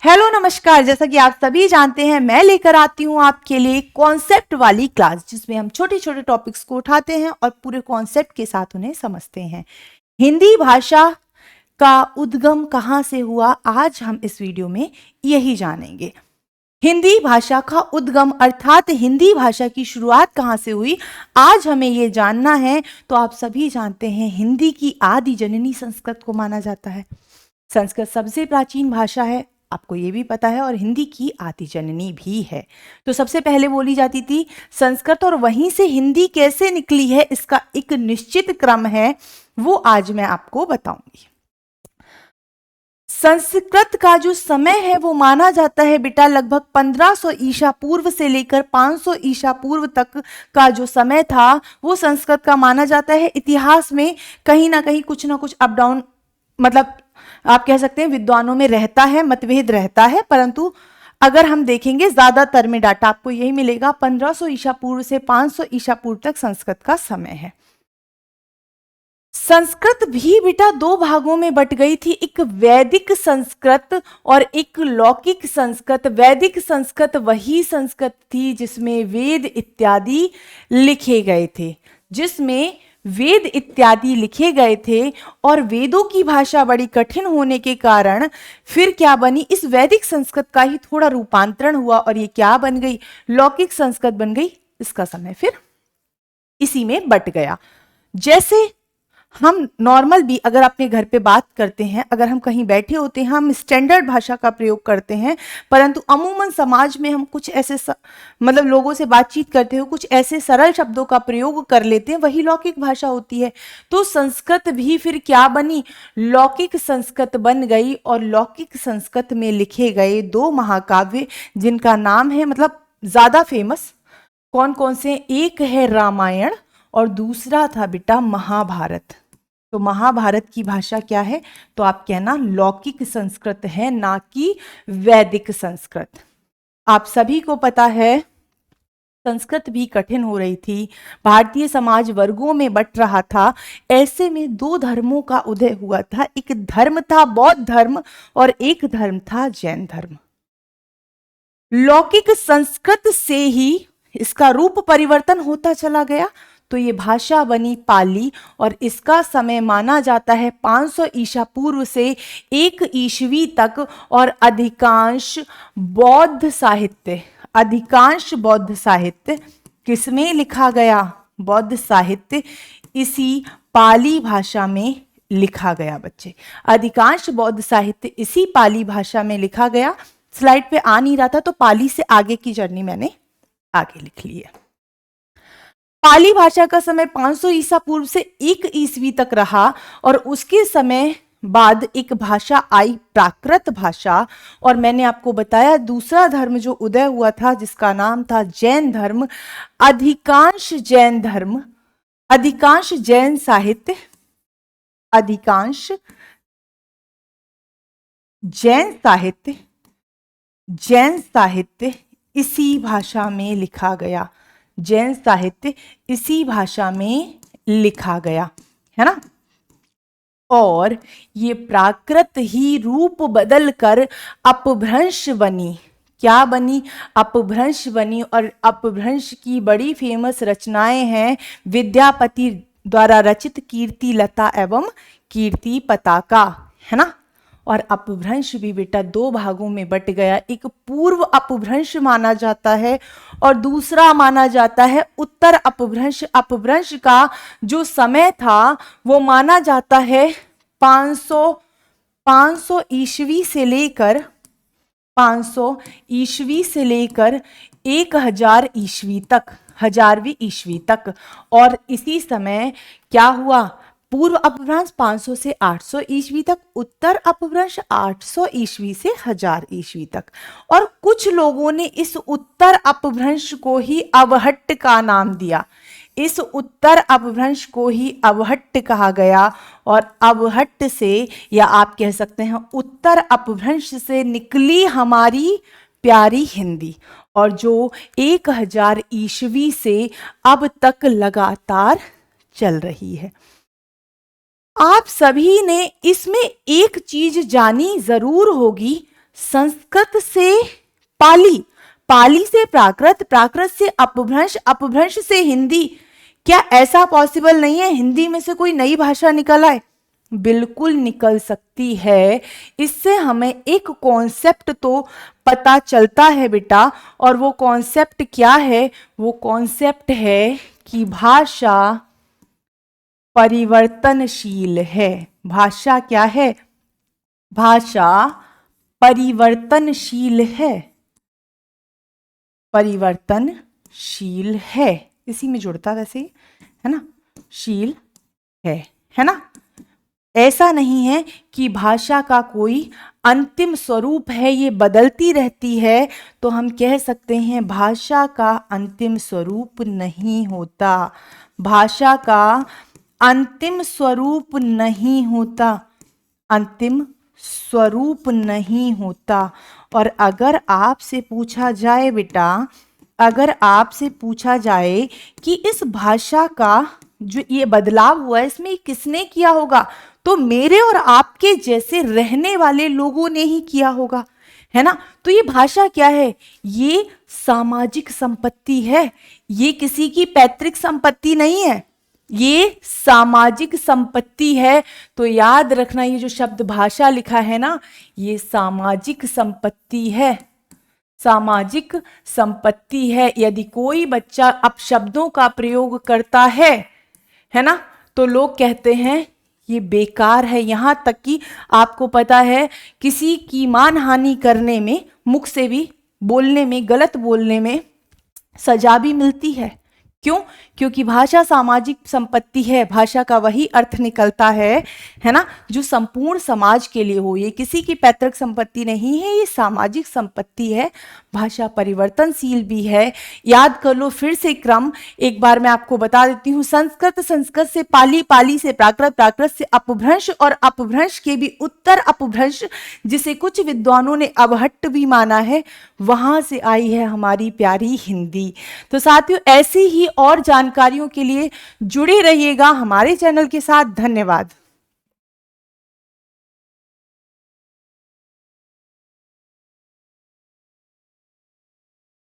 Hello नमस्कार। जैसा कि आप सभी जानते हैं, मैं लेकर आती हूँ आपके लिए कॉन्सेप्ट वाली क्लास, जिसमें हम छोटे छोटे टॉपिक्स को उठाते हैं और पूरे कॉन्सेप्ट के साथ उन्हें समझते हैं। हिंदी भाषा का उद्गम कहाँ से हुआ, आज हम इस वीडियो में यही जानेंगे। हिंदी भाषा का उद्गम अर्थात हिंदी भाषा की शुरुआत कहाँ से हुई, आज हमें ये जानना है। तो आप सभी जानते हैं, हिंदी की आदि जननी संस्कृत को माना जाता है। संस्कृत सबसे प्राचीन भाषा है, आपको ये भी पता है, और हिंदी की आदि जननी भी है। तो सबसे पहले बोली जाती थी संस्कृत, और वहीं से हिंदी कैसे निकली है, इसका एक निश्चित क्रम है, वो आज मैं आपको बताऊंगी। संस्कृत का जो समय है वो माना जाता है बेटा लगभग 1500 ईसा पूर्व से लेकर 500 ईसा पूर्व तक का जो समय था वो संस्कृत का माना जाता है। इतिहास में कहीं ना कहीं कुछ ना कुछ अप डाउन, मतलब आप कह सकते हैं विद्वानों में रहता है, मतभेद रहता है, परंतु अगर हम देखेंगे ज्यादातर में डाटा आपको यही मिलेगा, 1500 ईसा पूर्व से 500 ईसा पूर्व तक संस्कृत का समय है। संस्कृत भी बेटा दो भागों में बट गई थी, एक वैदिक संस्कृत और एक लौकिक संस्कृत। वैदिक संस्कृत वही संस्कृत थी जिसमें वेद इत्यादि लिखे गए थे, और वेदों की भाषा बड़ी कठिन होने के कारण फिर क्या बनी, इस वैदिक संस्कृत का ही थोड़ा रूपांतरण हुआ और ये क्या बन गई, लौकिक संस्कृत बन गई। इसका समय फिर इसी में बट गया। जैसे हम नॉर्मल भी अगर अपने घर पे बात करते हैं, अगर हम कहीं बैठे होते हैं, हम स्टैंडर्ड भाषा का प्रयोग करते हैं, परंतु अमूमन समाज में हम कुछ ऐसे मतलब लोगों से बातचीत करते हुए कुछ ऐसे सरल शब्दों का प्रयोग कर लेते हैं, वही लौकिक भाषा होती है। तो संस्कृत भी फिर क्या बनी, लौकिक संस्कृत बन गई, और लौकिक संस्कृत में लिखे गए दो महाकाव्य जिनका नाम है, मतलब ज्यादा फेमस कौन कौन से, एक है रामायण और दूसरा था बेटा महाभारत। तो महाभारत की भाषा क्या है, तो आप कहना लौकिक संस्कृत है, ना कि वैदिक संस्कृत। आप सभी को पता है संस्कृत भी कठिन हो रही थी, भारतीय समाज वर्गों में बट रहा था। ऐसे में दो धर्मों का उदय हुआ था, एक धर्म था बौद्ध धर्म और एक धर्म था जैन धर्म। लौकिक संस्कृत से ही इसका रूप परिवर्तन होता चला गया, तो ये भाषा बनी पाली, और इसका समय माना जाता है 500 ईसा पूर्व से 1 ईस्वी तक। और अधिकांश बौद्ध साहित्य किसमें लिखा गया, बौद्ध साहित्य इसी पाली भाषा में लिखा गया बच्चे। अधिकांश बौद्ध साहित्य इसी पाली भाषा में लिखा गया। स्लाइड पे आ नहीं रहा था, तो पाली से आगे की जर्नी मैंने आगे लिख ली है। पाली भाषा का समय 500 ईसा पूर्व से 1 ईस्वी तक रहा, और उसके समय बाद एक भाषा आई प्राकृत भाषा, और मैंने आपको बताया दूसरा धर्म जो उदय हुआ था जिसका नाम था जैन धर्म। अधिकांश जैन साहित्य इसी भाषा में लिखा गया, जैन साहित्य इसी भाषा में लिखा गया है ना। और ये प्राकृत ही रूप बदल कर अपभ्रंश बनी। क्या बनी, अपभ्रंश बनी। और अपभ्रंश की बड़ी फेमस रचनाएं हैं विद्यापति द्वारा रचित कीर्ति लता एवं कीर्ति पताका, है ना। और अपभ्रंश भी बेटा दो भागों में बट गया, एक पूर्व अपभ्रंश माना जाता है और दूसरा माना जाता है उत्तर अपभ्रंश। अपभ्रंश का जो समय था वो माना जाता है 500 ईस्वी से लेकर 1000 ईस्वी तक, 1000वीं ईस्वी तक। और इसी समय क्या हुआ, पूर्व अपभ्रंश 500 से 800 ईस्वी तक, उत्तर अपभ्रंश 800 ईस्वी से 1000 ईस्वी तक। और कुछ लोगों ने इस उत्तर अपभ्रंश को ही अवहट्ट का नाम दिया, इस उत्तर अपभ्रंश को ही अवहट्ट कहा गया। और अवहट्ट से, या आप कह सकते हैं उत्तर अपभ्रंश से निकली हमारी प्यारी हिंदी, और जो 1000 ईस्वी से अब तक लगातार चल रही है। आप सभी ने इसमें एक चीज जानी जरूर होगी, संस्कृत से पाली, पाली से प्राकृत, प्राकृत से अपभ्रंश, अपभ्रंश से हिंदी। क्या ऐसा पॉसिबल नहीं है हिंदी में से कोई नई भाषा निकल आए? बिल्कुल निकल सकती है। इससे हमें एक कॉन्सेप्ट तो पता चलता है बेटा, और वो कॉन्सेप्ट क्या है? वो कॉन्सेप्ट है कि भाषा परिवर्तनशील है। भाषा क्या है? भाषा परिवर्तनशील है, परिवर्तनशील है, इसी में जुड़ता वैसे, है ना, शील है ना। ऐसा नहीं है कि भाषा का कोई अंतिम स्वरूप है, ये बदलती रहती है, तो हम कह सकते हैं भाषा का अंतिम स्वरूप नहीं होता। भाषा का अंतिम स्वरूप नहीं होता, अंतिम स्वरूप नहीं होता। और अगर आपसे पूछा जाए बेटा, अगर आपसे पूछा जाए कि इस भाषा का जो ये बदलाव हुआ है इसमें किसने किया होगा, तो मेरे और आपके जैसे रहने वाले लोगों ने ही किया होगा, है ना। तो ये भाषा क्या है? ये सामाजिक संपत्ति है, ये किसी की पैतृक संपत्ति नहीं है, ये सामाजिक संपत्ति है। तो याद रखना, ये जो शब्द भाषा लिखा है ना, ये सामाजिक संपत्ति है, सामाजिक संपत्ति है। यदि कोई बच्चा अपशब्दों का प्रयोग करता है ना, तो लोग कहते हैं ये बेकार है। यहां तक कि आपको पता है किसी की मानहानि करने में, मुख से भी बोलने में, गलत बोलने में सजा भी मिलती है। क्यों? क्योंकि भाषा सामाजिक संपत्ति है। भाषा का वही अर्थ निकलता है ना, जो संपूर्ण समाज के लिए हो। ये किसी की पैतृक संपत्ति नहीं है, ये सामाजिक संपत्ति है। भाषा परिवर्तनशील भी है। याद कर लो फिर से क्रम, एक बार मैं आपको बता देती हूँ। संस्कृत, संस्कृत से पाली, पाली से प्राकृत, प्राकृत से अपभ्रंश, और अपभ्रंश के भी उत्तर अपभ्रंश, जिसे कुछ विद्वानों ने अवहट्ट भी माना है, वहां से आई है हमारी प्यारी हिंदी। तो साथियों, ऐसी ही और जानकारियों के लिए जुड़े रहिएगा हमारे चैनल के साथ। धन्यवाद।